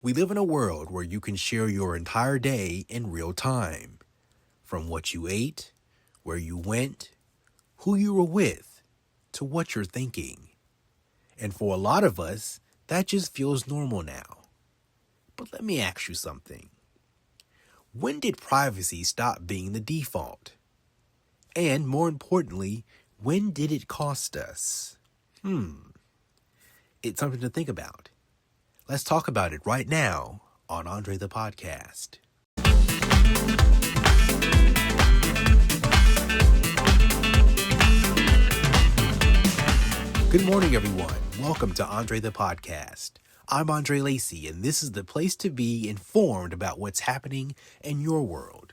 We live in a world where you can share your entire day in real time, from what you ate, where you went, who you were with, to what you're thinking. And for a lot of us, that just feels normal now. But let me ask you something. When did privacy stop being the default? And more importantly, when did it cost us? It's something to think about. Let's talk about it right now on Andre the Podcast. Good morning, everyone. Welcome to Andre the Podcast. I'm Andre Lacey, and this is the place to be informed about what's happening in your world.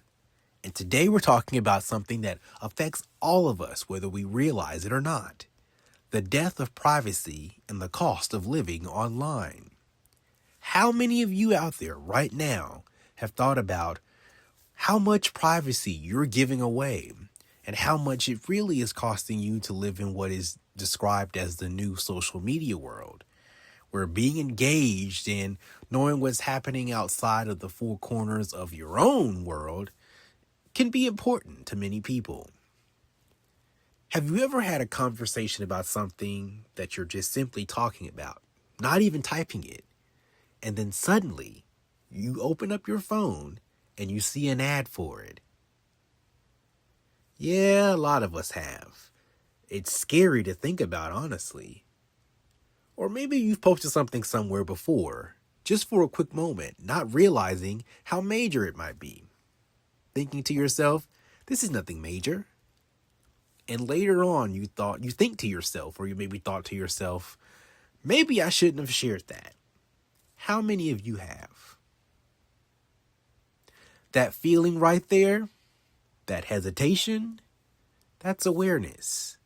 And today we're talking about something that affects all of us, whether we realize it or not. The death of privacy and the cost of living online. How many of you out there right now have thought about how much privacy you're giving away and how much it really is costing you to live in what is described as the new social media world, where being engaged in knowing what's happening outside of the four corners of your own world can be important to many people? Have you ever had a conversation about something that you're just simply talking about, not even typing it, and then suddenly you open up your phone and you see an ad for it? Yeah, a lot of us have. It's scary to think about, honestly. Or maybe you've posted something somewhere before, just for a quick moment, not realizing how major it might be. Thinking to yourself, this is nothing major. And later on, you think to yourself, or you maybe thought to yourself, maybe I shouldn't have shared that. How many of you have? That feeling right there, that hesitation, that's awareness.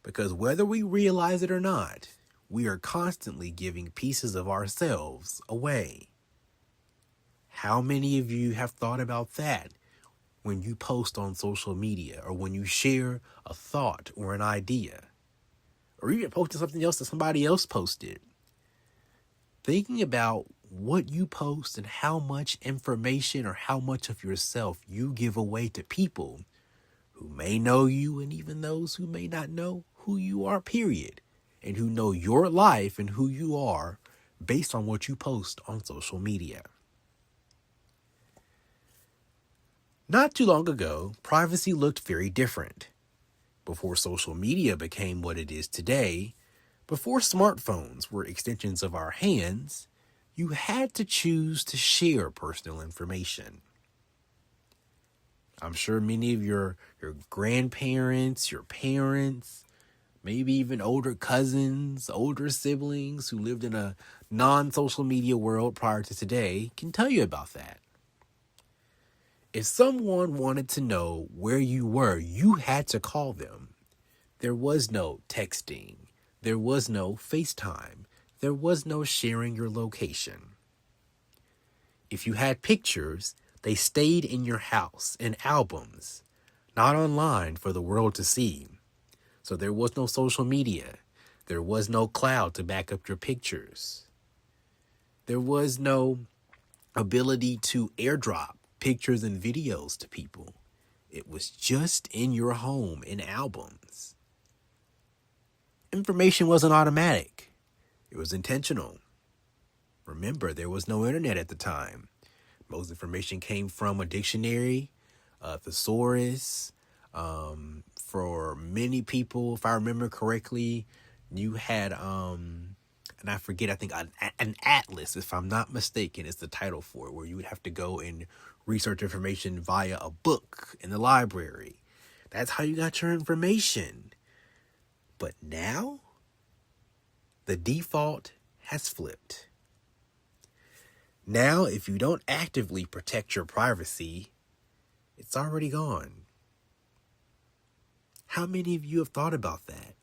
Because whether we realize it or not, we are constantly giving pieces of ourselves away. How many of you have thought about that when you post on social media, or when you share a thought or an idea, or even posting something else that somebody else posted? Thinking about what you post and how much information or how much of yourself you give away to people who may know you, and even those who may not know who you are, period, and who know your life and who you are based on what you post on social media. Not too long ago, privacy looked very different. Before social media became what it is today, before smartphones were extensions of our hands, you had to choose to share personal information. I'm sure many of your grandparents, your parents, maybe even older cousins, older siblings who lived in a non-social media world prior to today can tell you about that. If someone wanted to know where you were, you had to call them. There was no texting. There was no FaceTime. There was no sharing your location. If you had pictures, they stayed in your house in albums, not online for the world to see. So there was no social media. There was no cloud to back up your pictures. There was no ability to airdrop pictures and videos to people. It was just in your home in albums. Information wasn't automatic. It was intentional. Remember, there was no internet at the time. Most information came from a dictionary, a thesaurus. For many people, if I remember correctly, you had, and I forget, I think an atlas, if I'm not mistaken, is the title for it, where you would have to go and research information via a book in the library. That's how you got your information. But now, the default has flipped. Now, if you don't actively protect your privacy, it's already gone. How many of you have thought about that?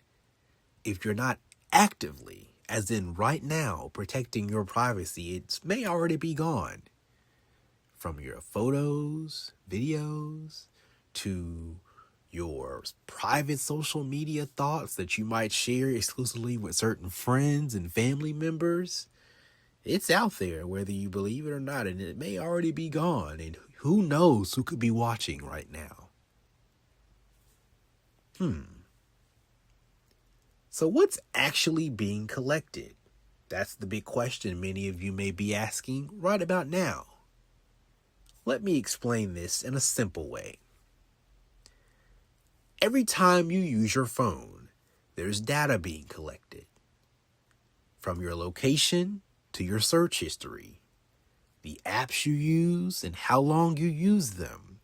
If you're not actively, as in right now, protecting your privacy, it may already be gone. From your photos, videos, to your private social media thoughts that you might share exclusively with certain friends and family members. It's out there, whether you believe it or not, and it may already be gone, and who knows who could be watching right now. So what's actually being collected? That's the big question many of you may be asking right about now. Let me explain this in a simple way. Every time you use your phone, there's data being collected. From your location to your search history, the apps you use and how long you use them,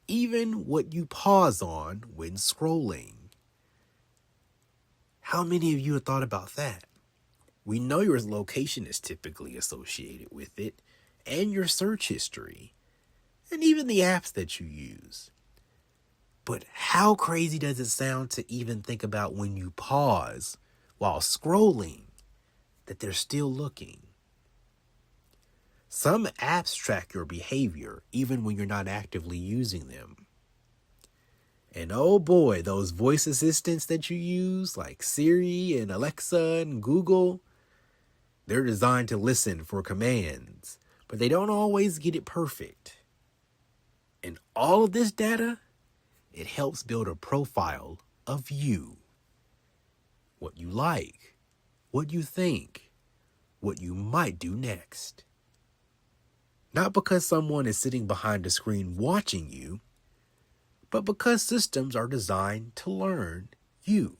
even what you pause on when scrolling. How many of you have thought about that? We know your location is typically associated with it, and your search history, and even the apps that you use. But how crazy does it sound to even think about when you pause while scrolling that they're still looking? Some apps track your behavior even when you're not actively using them. And oh boy, those voice assistants that you use, like Siri and Alexa and Google, they're designed to listen for commands, but they don't always get it perfect. And all of this data, it helps build a profile of you. What you like, what you think, what you might do next. Not because someone is sitting behind a screen watching you, but because systems are designed to learn you.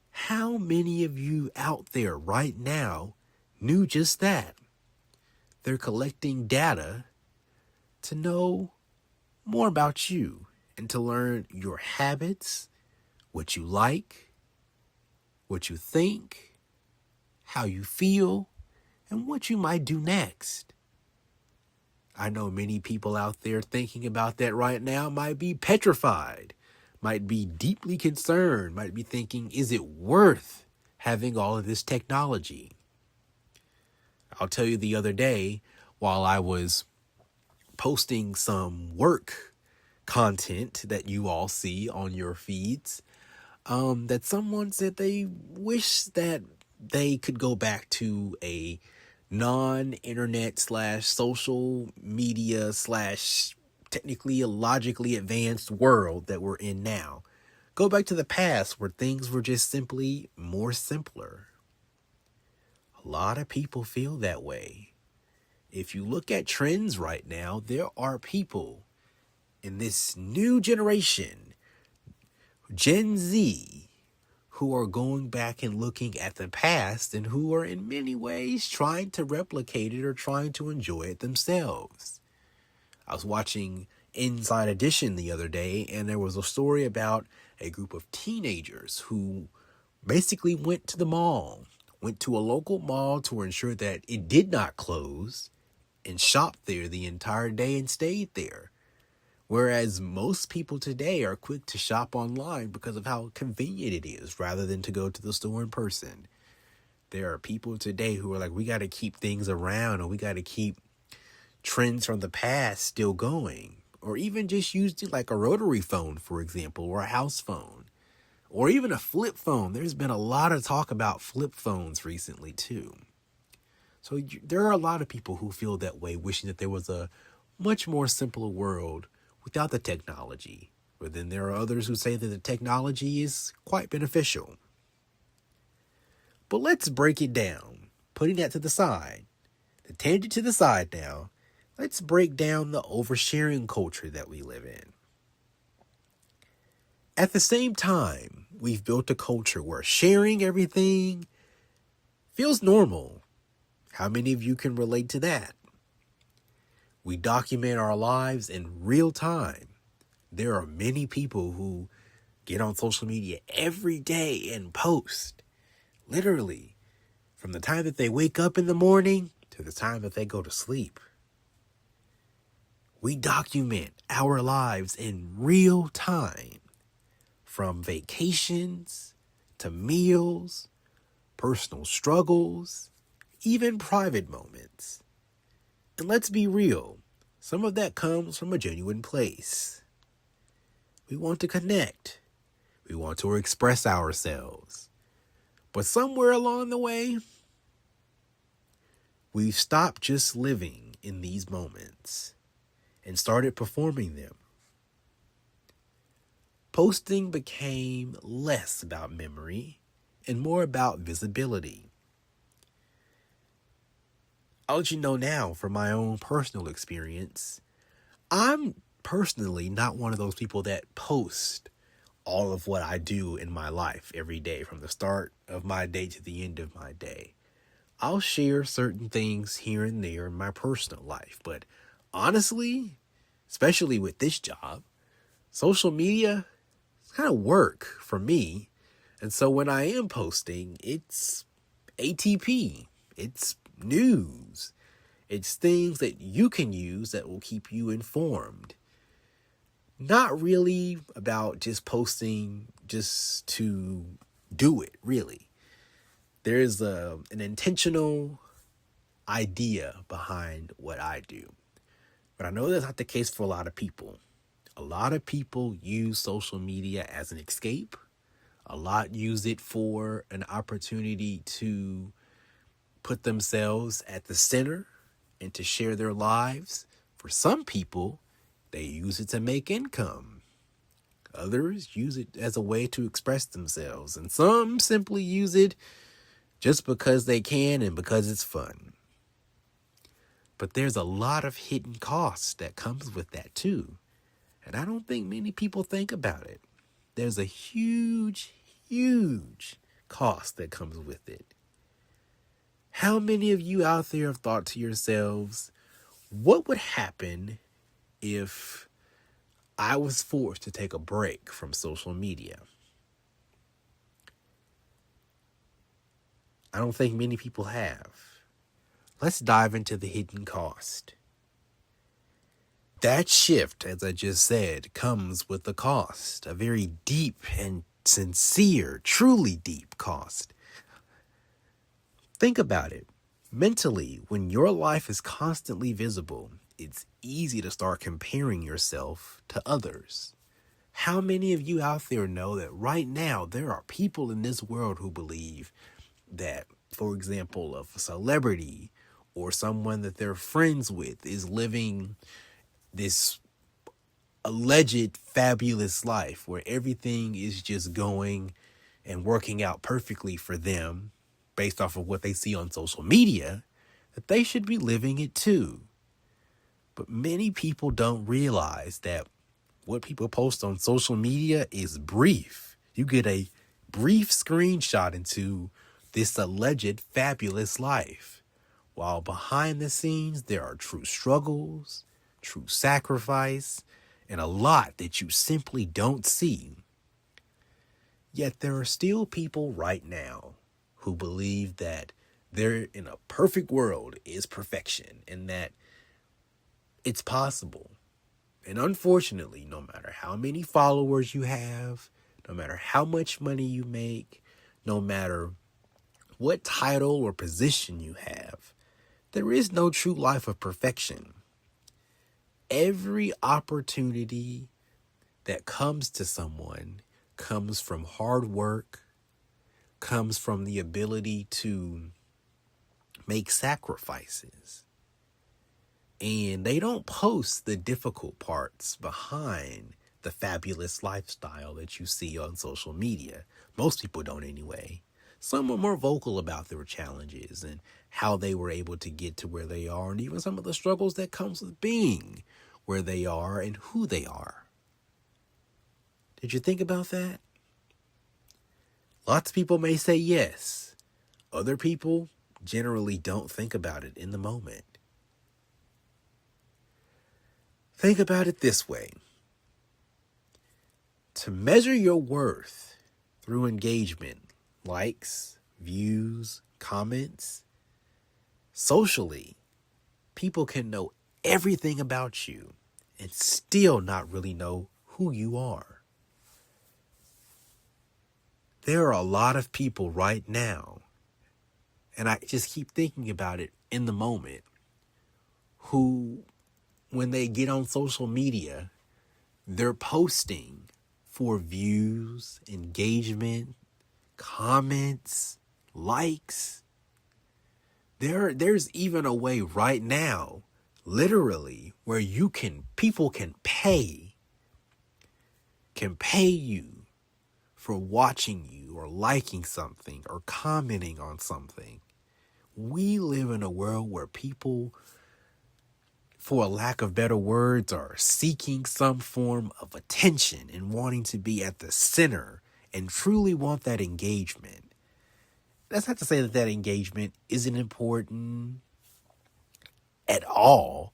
How many of you out there right now knew just that? They're collecting data to know more about you and to learn your habits, what you like, what you think, how you feel, and what you might do next. I know many people out there thinking about that right now might be petrified, might be deeply concerned, might be thinking, is it worth having all of this technology? I'll tell you, the other day, while I was posting some work content that you all see on your feeds, that someone said they wish that they could go back to a non-internet / social media / technically logically advanced world that we're in now. Go back to the past where things were just simply more simpler. A lot of people feel that way. If you look at trends right now, there are people in this new generation, Gen Z, who are going back and looking at the past and who are in many ways trying to replicate it or trying to enjoy it themselves. I was watching Inside Edition the other day, and there was a story about a group of teenagers who basically went to the mall, went to a local mall to ensure that it did not close, and shopped there the entire day and stayed there. Whereas most people today are quick to shop online because of how convenient it is rather than to go to the store in person. There are people today who are like, we got to keep things around, or we got to keep trends from the past still going. Or even just using like a rotary phone, for example, or a house phone, or even a flip phone. There's been a lot of talk about flip phones recently too. So there are a lot of people who feel that way, wishing that there was a much more simpler world without the technology. But then there are others who say that the technology is quite beneficial. But let's break it down, putting that to the side, the tangent to the side now. Let's break down the oversharing culture that we live in. At the same time, we've built a culture where sharing everything feels normal. How many of you can relate to that? We document our lives in real time. There are many people who get on social media every day and post, literally, from the time that they wake up in the morning to the time that they go to sleep. We document our lives in real time, from vacations to meals, personal struggles, even private moments. And let's be real, some of that comes from a genuine place. We want to connect. We want to express ourselves. But somewhere along the way, We've stopped just living in these moments and started performing them. Posting became less about memory and more about visibility. I'll let you know now from my own personal experience, I'm personally not one of those people that post all of what I do in my life every day, from the start of my day to the end of my day. I'll share certain things here and there in my personal life, but honestly, especially with this job, social media is kind of work for me. And so when I am posting, it's ATP, it's news, it's things that you can use that will keep you informed. Not really about just posting just to do it, really. There's an intentional idea behind what I do. But I know that's not the case for a lot of people. A lot of people use social media as an escape. A lot use it for an opportunity to put themselves at the center and to share their lives. For some people, they use it to make income. Others use it as a way to express themselves. And some simply use it just because they can and because it's fun. But there's a lot of hidden costs that comes with that too. And I don't think many people think about it. There's a huge, huge cost that comes with it. How many of you out there have thought to yourselves, what would happen if I was forced to take a break from social media? I don't think many people have. Let's dive into the hidden cost. That shift, as I just said, comes with a cost, a very deep and sincere, truly deep cost. Think about it. Mentally, when your life is constantly visible, it's easy to start comparing yourself to others. How many of you out there know that right now there are people in this world who believe that, for example, if a celebrity or someone that they're friends with is living this alleged fabulous life where everything is just going and working out perfectly for them based off of what they see on social media, that they should be living it too. But many people don't realize that what people post on social media is brief. You get a brief screenshot into this alleged fabulous life, while behind the scenes there are true struggles, true sacrifice, and a lot that you simply don't see. Yet there are still people right now who believe that they're in a perfect world is perfection and that it's possible. And unfortunately, no matter how many followers you have, no matter how much money you make, no matter what title or position you have, there is no true life of perfection. Every opportunity that comes to someone comes from hard work, comes from the ability to make sacrifices. And they don't post the difficult parts behind the fabulous lifestyle that you see on social media. Most people don't anyway. Some are more vocal about their challenges and how they were able to get to where they are, and even some of the struggles that comes with being where they are and who they are. Did you think about that? Lots of people may say yes. Other people generally don't think about it in the moment. Think about it this way. To measure your worth through engagement, likes, views, comments, socially, people can know everything about you and still not really know who you are. There are a lot of people right now, and I just keep thinking about it in the moment, who, when they get on social media, they're posting for views, engagement, comments, likes. There's even a way right now, literally, where people can pay you for watching you or liking something or commenting on something. We live in a world where people, for a lack of better words, are seeking some form of attention and wanting to be at the center and truly want that engagement. That's not to say that that engagement isn't important at all,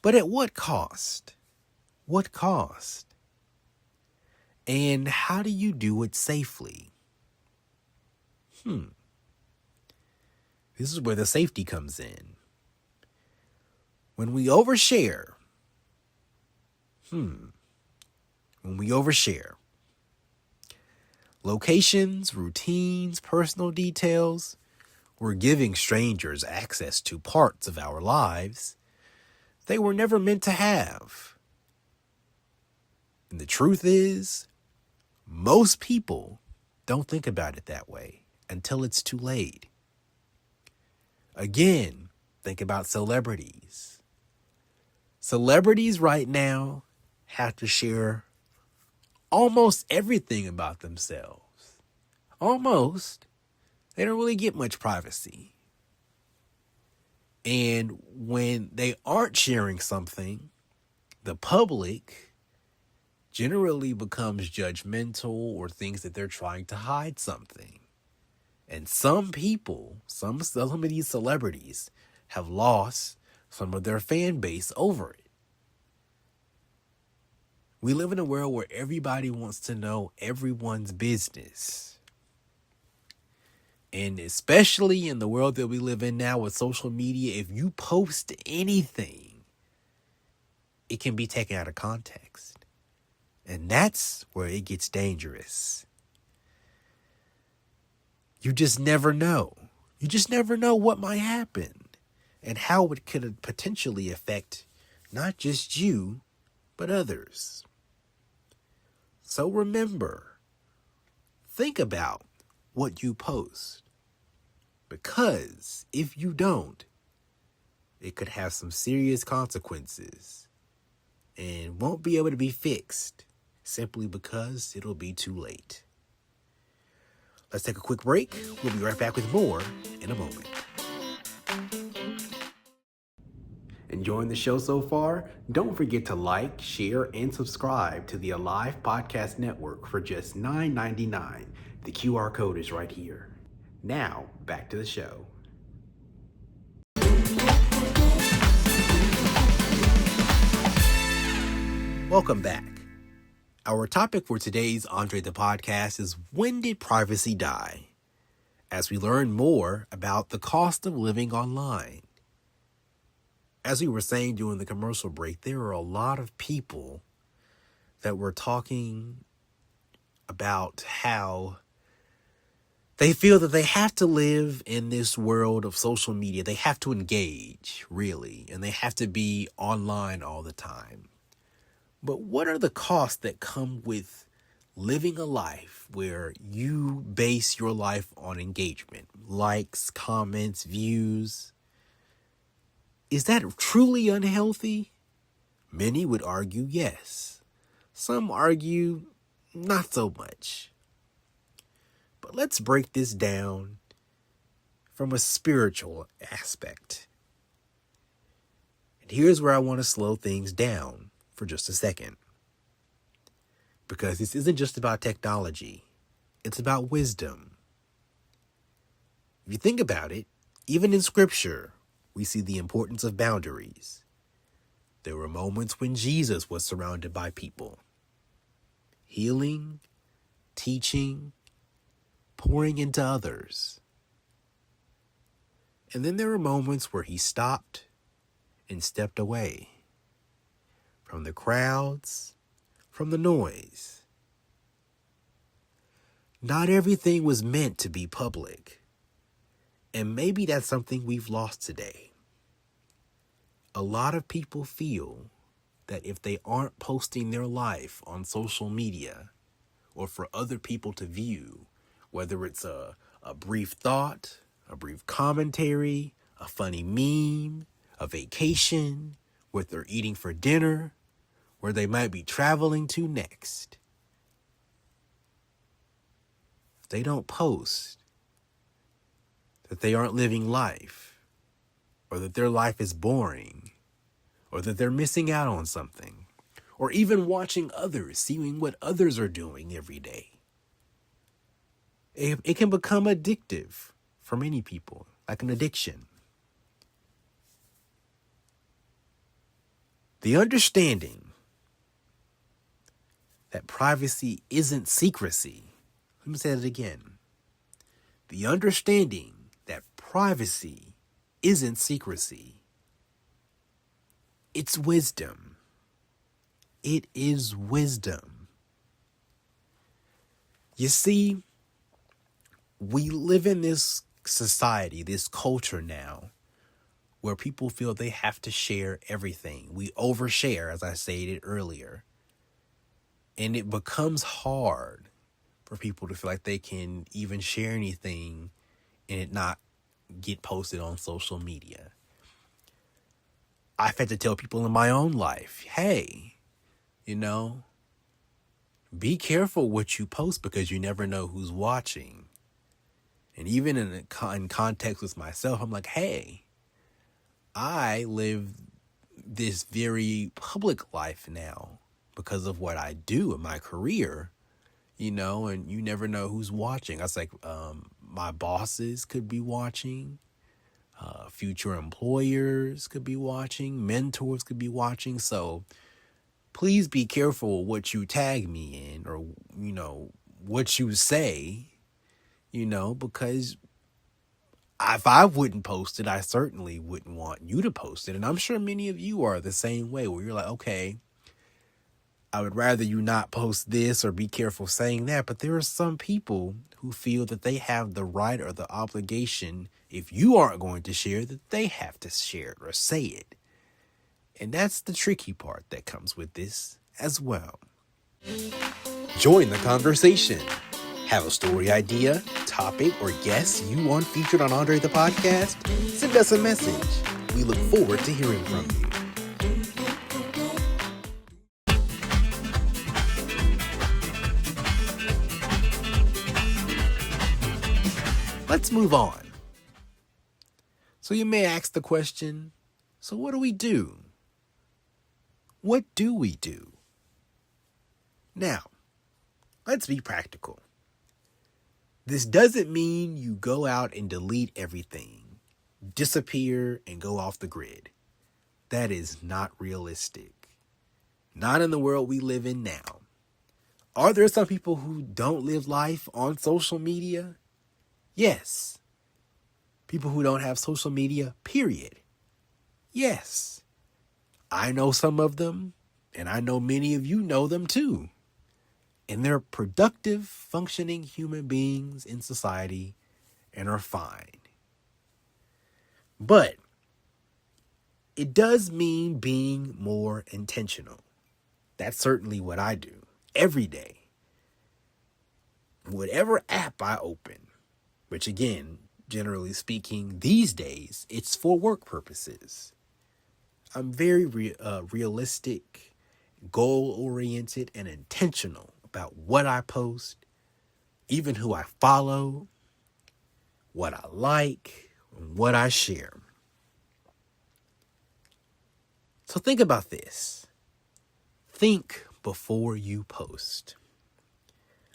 but at what cost? What cost? And how do you do it safely? This is where the safety comes in. When we overshare, locations, routines, personal details, we're giving strangers access to parts of our lives they were never meant to have. And the truth is, most people don't think about it that way until it's too late. Again, think about celebrities. Celebrities right now have to share almost everything about themselves. Almost. They don't really get much privacy. And when they aren't sharing something, the public generally becomes judgmental or thinks that they're trying to hide something. And some people, some of these celebrities have lost some of their fan base over it. We live in a world where everybody wants to know everyone's business. And especially in the world that we live in now with social media, if you post anything, it can be taken out of context. And that's where it gets dangerous. You just never know. You just never know what might happen and how it could potentially affect not just you, but others. So remember, think about what you post. Because if you don't, it could have some serious consequences and won't be able to be fixed simply because it'll be too late. Let's take a quick break. We'll be right back with more in a moment. Enjoying the show so far? Don't forget to like, share, and subscribe to the Alive Podcast Network for just $9.99. The QR code is right here. Now, back to the show. Welcome back. Our topic for today's Andre the Podcast is, when did privacy die? As we learn more about the cost of living online. As we were saying during the commercial break, there are a lot of people that were talking about how they feel that they have to live in this world of social media. They have to engage, really, and they have to be online all the time. But what are the costs that come with living a life where you base your life on engagement, likes, comments, views? Is that truly unhealthy? Many would argue yes. Some argue not so much. But let's break this down from a spiritual aspect. And here's where I want to slow things down for just a second. Because this isn't just about technology. It's about wisdom. If you think about it, even in Scripture, we see the importance of boundaries. There were moments when Jesus was surrounded by people, healing, teaching, pouring into others. And then there were moments where he stopped and stepped away from the crowds, from the noise. Not everything was meant to be public. And maybe that's something we've lost today. A lot of people feel that if they aren't posting their life on social media or for other people to view, whether it's a brief thought a brief commentary, a funny meme, a vacation, what they're eating for dinner, where they might be traveling to next. They don't post that they aren't living life, or that their life is boring, or that they're missing out on something, or even watching others, seeing what others are doing every day. It can become addictive for many people, like an addiction. The understanding that privacy isn't secrecy. Let me say that again. The understanding that privacy isn't secrecy. It's wisdom. It is wisdom. You see, we live in this society, this culture now, where people feel they have to share everything. We overshare, as I stated earlier. And it becomes hard for people to feel like they can even share anything and it not get posted on social media. I've had to tell people in my own life, hey, be careful what you post because you never know who's watching. And even in context with myself, I'm like, hey, I live this very public life now because of what I do in my career, and you never know who's watching. I was like, my bosses could be watching, future employers could be watching, mentors could be watching. So please be careful what you tag me in or, what you say, because if I wouldn't post it, I certainly wouldn't want you to post it. And I'm sure many of you are the same way, where you're like, okay, I would rather you not post this or be careful saying that. But there are some people who feel that they have the right or the obligation, if you aren't going to share, that they have to share it or say it. And that's the tricky part that comes with this as well. Join the conversation. Have a story idea, topic, or guest you want featured on Andre the Podcast? Send us a message. We look forward to hearing from you. Let's move on. So you may ask the question, so what do we do? What do we do? Now, let's be practical. This doesn't mean you go out and delete everything, disappear, and go off the grid. That is not realistic. Not in the world we live in now. Are there some people who don't live life on social media? Yes. People who don't have social media, period. Yes. I know some of them, and I know many of you know them too. And they're productive, functioning human beings in society and are fine. But it does mean being more intentional. That's certainly what I do every day. Whatever app I open, which again, generally speaking, these days, it's for work purposes. I'm very realistic, goal-oriented, and intentional about what I post, even who I follow, what I like, and what I share. So think about this. Think before you post.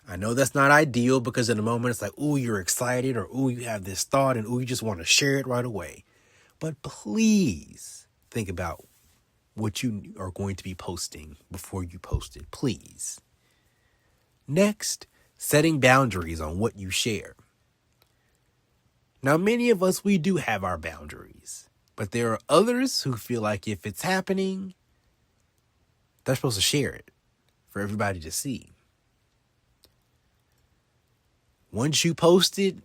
I know that's not ideal because in a moment it's like, ooh, you're excited, or ooh, you have this thought, and ooh, you just want to share it right away. But please think about what you are going to be posting before you post it, please. Next, setting boundaries on what you share. Now, many of us, we do have our boundaries, but there are others who feel like if it's happening, they're supposed to share it for everybody to see. Once you post it,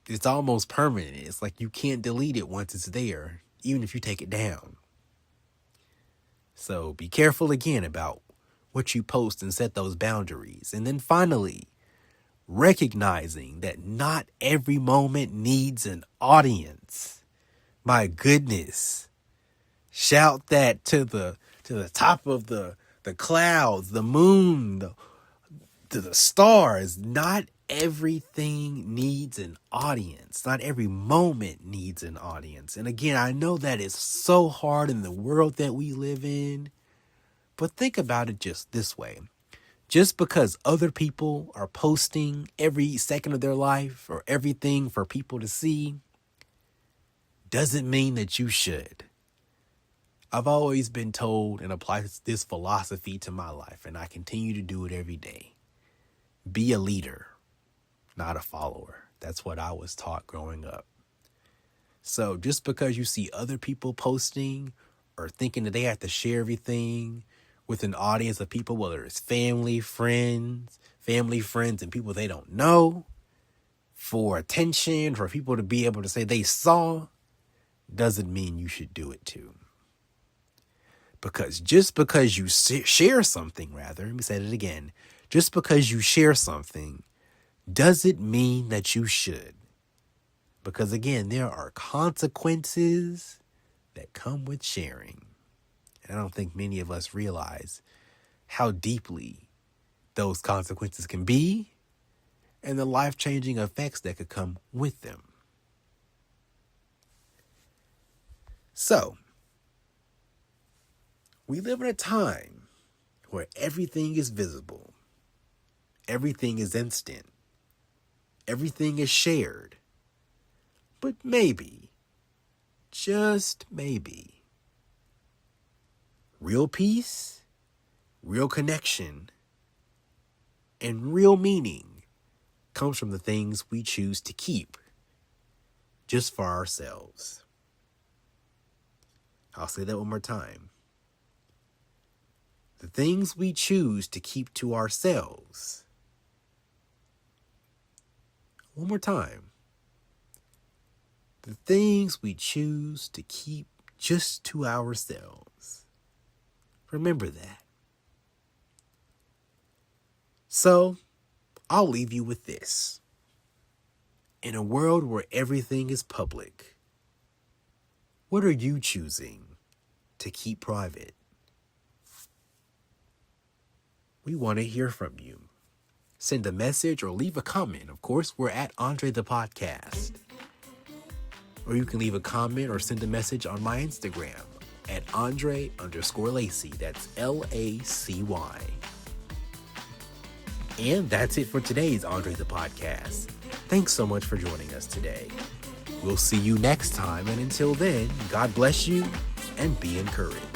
it's almost permanent. It's like you can't delete it once it's there, even if you take it down. So be careful again about what you post and set those boundaries. And then finally, recognizing that not every moment needs an audience. My goodness. Shout that to the top of the clouds, the moon, to the stars. Not everything needs an audience. Not every moment needs an audience. And again, I know that is so hard in the world that we live in, but think about it just this way. Just because other people are posting every second of their life or everything for people to see doesn't mean that you should. I've always been told and applied this philosophy to my life, and I continue to do it every day. Be a leader, not a follower. That's what I was taught growing up. So just because you see other people posting or thinking that they have to share everything with an audience of people, whether it's family, friends, and people they don't know, for attention, for people to be able to say they saw, doesn't mean you should do it too. Because just because you share something, let me say it again, just because you share something doesn't mean that you should. Because again, there are consequences that come with sharing. And I don't think many of us realize how deeply those consequences can be and the life-changing effects that could come with them. So, we live in a time where everything is visible, everything is instant, everything is shared. But maybe, just maybe, real peace, real connection, and real meaning comes from the things we choose to keep just for ourselves. I'll say that one more time. The things we choose to keep to ourselves. One more time. The things we choose to keep just to ourselves. Remember that. So, I'll leave you with this. In a world where everything is public, what are you choosing to keep private? We want to hear from you. Send a message or leave a comment. Of course, we're at AndreThePodcast. Or you can leave a comment or send a message on my Instagram at Andre_Lacy. That's Lacy. And that's it for today's Andre the Podcast. Thanks so much for joining us today. We'll see you next time. And until then, God bless you and be encouraged.